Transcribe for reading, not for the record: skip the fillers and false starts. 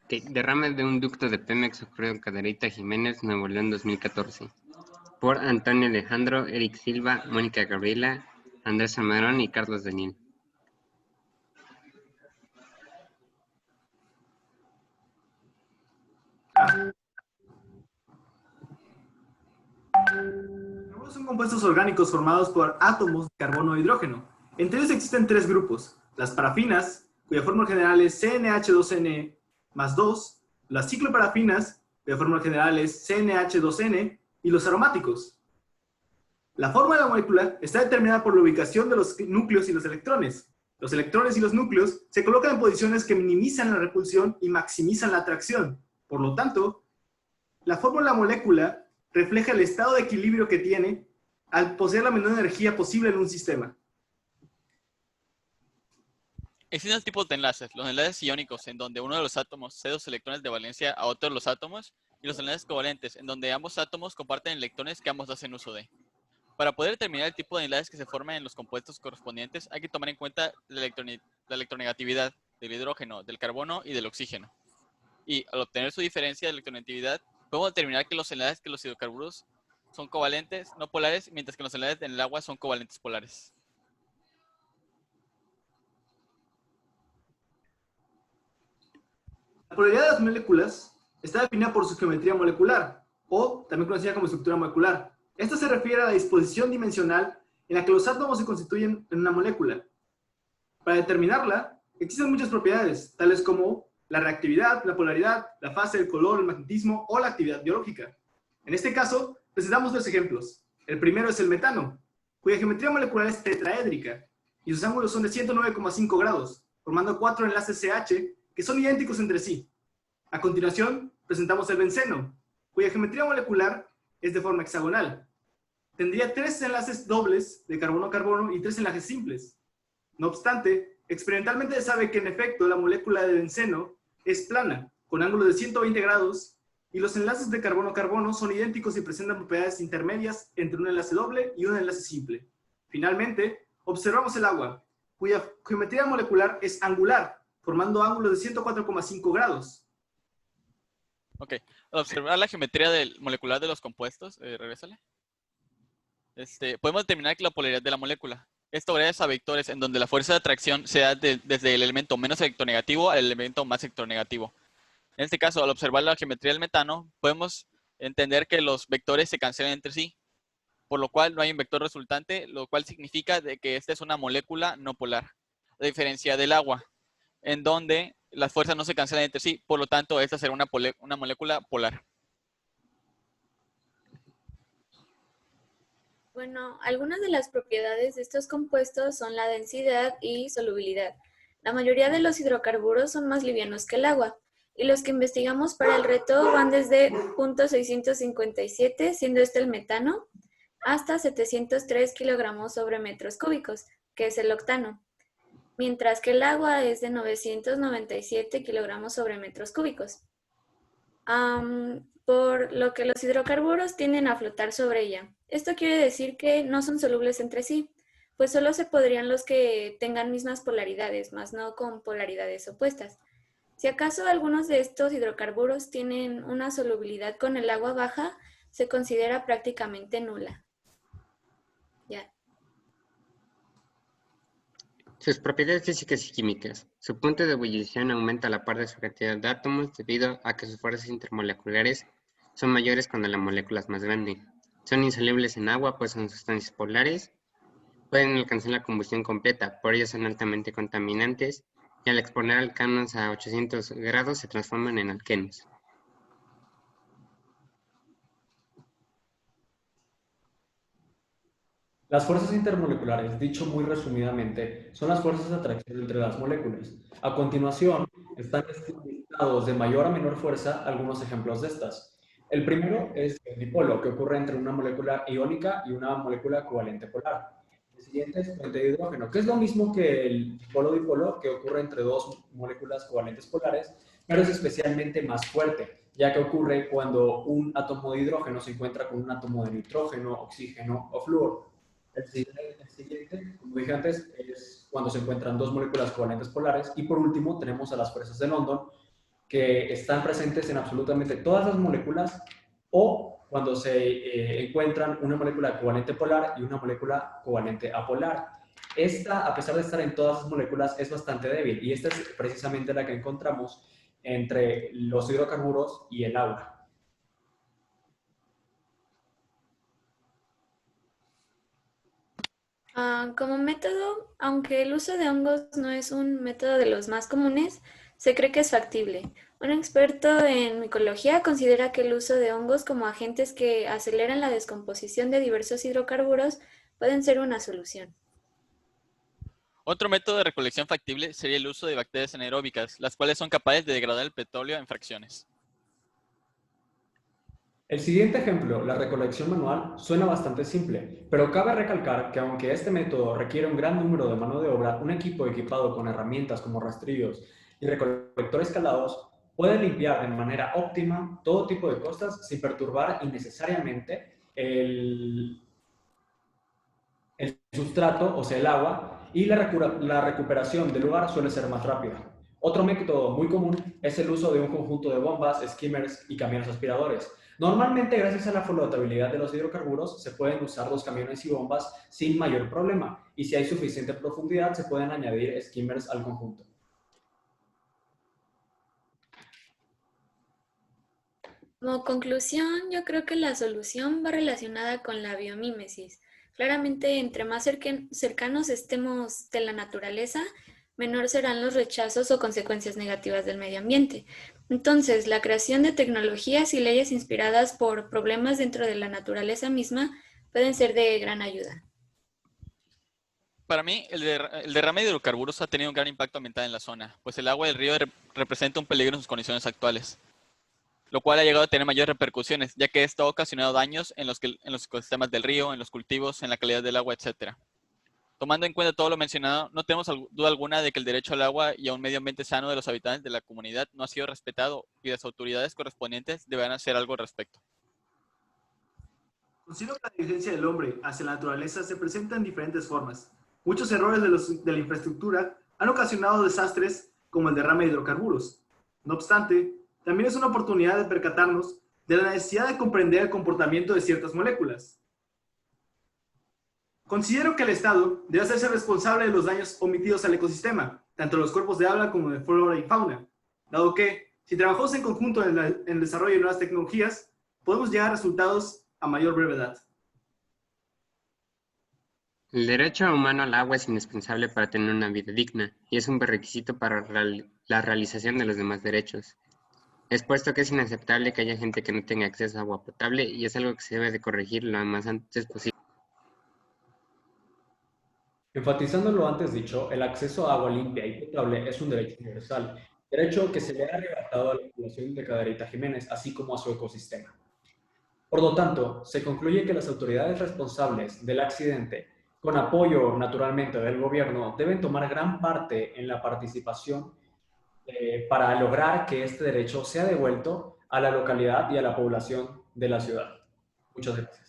Derrame de un ducto de Pemex ocurrió en Cadereyta Jiménez, Nuevo León, 2014. Por Antonio Alejandro, Eric Silva, Mónica Gabriela, Andrés Amarón y Carlos Daniel. Son compuestos orgánicos formados por átomos de carbono e hidrógeno. Entre ellos existen tres grupos: las parafinas, cuya fórmula general es CnH2n más 2, las cicloparafinas, cuya fórmula general es CnH2n, y los aromáticos. La forma de la molécula está determinada por la ubicación de los núcleos y los electrones. Los electrones y los núcleos se colocan en posiciones que minimizan la repulsión y maximizan la atracción. Por lo tanto, la fórmula de la molécula refleja el estado de equilibrio que tiene al poseer la menor energía posible en un sistema. Existen tipos de enlaces: los enlaces iónicos, en donde uno de los átomos cede dos electrones de valencia a otro de los átomos, y los enlaces covalentes, en donde ambos átomos comparten electrones que ambos hacen uso de. Para poder determinar el tipo de enlaces que se forman en los compuestos correspondientes, hay que tomar en cuenta la electronegatividad del hidrógeno, del carbono y del oxígeno. Y al obtener su diferencia de electronegatividad, podemos determinar que los enlaces que los hidrocarburos son covalentes, no polares, mientras que los enlaces en el agua son covalentes polares. La polaridad de las moléculas está definida por su geometría molecular, o también conocida como estructura molecular. Esto se refiere a la disposición dimensional en la que los átomos se constituyen en una molécula. Para determinarla, existen muchas propiedades, tales como la reactividad, la polaridad, la fase, el color, el magnetismo o la actividad biológica. En este caso, presentamos dos ejemplos. El primero es el metano, cuya geometría molecular es tetraédrica y sus ángulos son de 109,5 grados, formando 4 enlaces CH que son idénticos entre sí. A continuación, presentamos el benceno, cuya geometría molecular es de forma hexagonal. Tendría 3 enlaces dobles de carbono-carbono y 3 enlaces simples. No obstante, experimentalmente se sabe que en efecto la molécula de benceno es plana, con ángulo de 120 grados, y los enlaces de carbono-carbono son idénticos y presentan propiedades intermedias entre un enlace doble y un enlace simple. Finalmente, observamos el agua, cuya geometría molecular es angular, formando ángulos de 104,5 grados. Ok, al observar la geometría molecular de los compuestos, regrésale. Podemos determinar que la polaridad de la molécula. Esto obedece a vectores en donde la fuerza de atracción se da desde el elemento menos electronegativo al elemento más electronegativo. En este caso, al observar la geometría del metano, podemos entender que los vectores se cancelan entre sí, por lo cual no hay un vector resultante, lo cual significa de que esta es una molécula no polar, a diferencia del agua, en donde las fuerzas no se cancelan entre sí, por lo tanto, esta será una molécula polar. Bueno, algunas de las propiedades de estos compuestos son la densidad y solubilidad. La mayoría de los hidrocarburos son más livianos que el agua, y los que investigamos para el reto van desde 0.657, siendo este el metano, hasta 703 kilogramos sobre metros cúbicos, que es el octano, mientras que el agua es de 997 kilogramos sobre metros cúbicos. Por lo que los hidrocarburos tienden a flotar sobre ella. Esto quiere decir que no son solubles entre sí, pues solo se podrían los que tengan mismas polaridades, más no con polaridades opuestas. Si acaso algunos de estos hidrocarburos tienen una solubilidad con el agua baja, se considera prácticamente nula. Ya. Sus propiedades físicas y químicas. Su punto de ebullición aumenta a la par de su cantidad de átomos debido a que sus fuerzas intermoleculares son mayores cuando la molécula es más grande. Son insolubles en agua, pues son sustancias polares. Pueden alcanzar la combustión completa, por ello son altamente contaminantes y al exponer alcanos a 800 grados se transforman en alquenos. Las fuerzas intermoleculares, dicho muy resumidamente, son las fuerzas de atracción entre las moléculas. A continuación, están listados de mayor a menor fuerza algunos ejemplos de estas. El primero es el dipolo, que ocurre entre una molécula iónica y una molécula covalente polar. El siguiente es puente de hidrógeno, que es lo mismo que el dipolo-dipolo, que ocurre entre dos moléculas covalentes polares, pero es especialmente más fuerte, ya que ocurre cuando un átomo de hidrógeno se encuentra con un átomo de nitrógeno, oxígeno o flúor. El siguiente, como dije antes, es cuando se encuentran dos moléculas covalentes polares. Y por último, tenemos a las fuerzas de London, que están presentes en absolutamente todas las moléculas, o cuando se encuentran una molécula covalente polar y una molécula covalente apolar. Esta, a pesar de estar en todas las moléculas, es bastante débil, y esta es precisamente la que encontramos entre los hidrocarburos y el agua. Como método, aunque el uso de hongos no es un método de los más comunes, se cree que es factible. Un experto en micología considera que el uso de hongos como agentes que aceleran la descomposición de diversos hidrocarburos pueden ser una solución. Otro método de recolección factible sería el uso de bacterias anaeróbicas, las cuales son capaces de degradar el petróleo en fracciones. El siguiente ejemplo, la recolección manual, suena bastante simple, pero cabe recalcar que aunque este método requiere un gran número de mano de obra, un equipo equipado con herramientas como rastrillos y recolectores calados puede limpiar de manera óptima todo tipo de costas sin perturbar innecesariamente el sustrato, o sea, el agua, y la recuperación del lugar suele ser más rápida. Otro método muy común es el uso de un conjunto de bombas, skimmers y camiones aspiradores. Normalmente, gracias a la flotabilidad de los hidrocarburos, se pueden usar los camiones y bombas sin mayor problema, y si hay suficiente profundidad, se pueden añadir skimmers al conjunto. Como conclusión, yo creo que la solución va relacionada con la biomímesis. Claramente, entre más cercanos estemos de la naturaleza, menor serán los rechazos o consecuencias negativas del medio ambiente. Entonces, la creación de tecnologías y leyes inspiradas por problemas dentro de la naturaleza misma pueden ser de gran ayuda. Para mí, el derrame de hidrocarburos ha tenido un gran impacto ambiental en la zona, pues el agua del río representa un peligro en sus condiciones actuales, lo cual ha llegado a tener mayores repercusiones, ya que esto ha ocasionado daños en los ecosistemas del río, en los cultivos, en la calidad del agua, etc. Tomando en cuenta todo lo mencionado, no tenemos duda alguna de que el derecho al agua y a un medio ambiente sano de los habitantes de la comunidad no ha sido respetado, y las autoridades correspondientes deberán hacer algo al respecto. Considero que la negligencia del hombre hacia la naturaleza se presenta en diferentes formas. Muchos errores de la infraestructura han ocasionado desastres como el derrame de hidrocarburos. No obstante, también es una oportunidad de percatarnos de la necesidad de comprender el comportamiento de ciertas moléculas. Considero que el Estado debe hacerse responsable de los daños omitidos al ecosistema, tanto de los cuerpos de agua como de flora y fauna, dado que, si trabajamos en conjunto en el desarrollo de nuevas tecnologías, podemos llegar a resultados a mayor brevedad. El derecho humano al agua es indispensable para tener una vida digna y es un requisito para la realización de los demás derechos. Es puesto que es inaceptable que haya gente que no tenga acceso a agua potable y es algo que se debe de corregir lo más antes posible. Enfatizando lo antes dicho, el acceso a agua limpia y potable es un derecho universal, derecho que se le ha arrebatado a la población de Cadereyta Jiménez, así como a su ecosistema. Por lo tanto, se concluye que las autoridades responsables del accidente, con apoyo naturalmente del gobierno, deben tomar gran parte en la participación para lograr que este derecho sea devuelto a la localidad y a la población de la ciudad. Muchas gracias.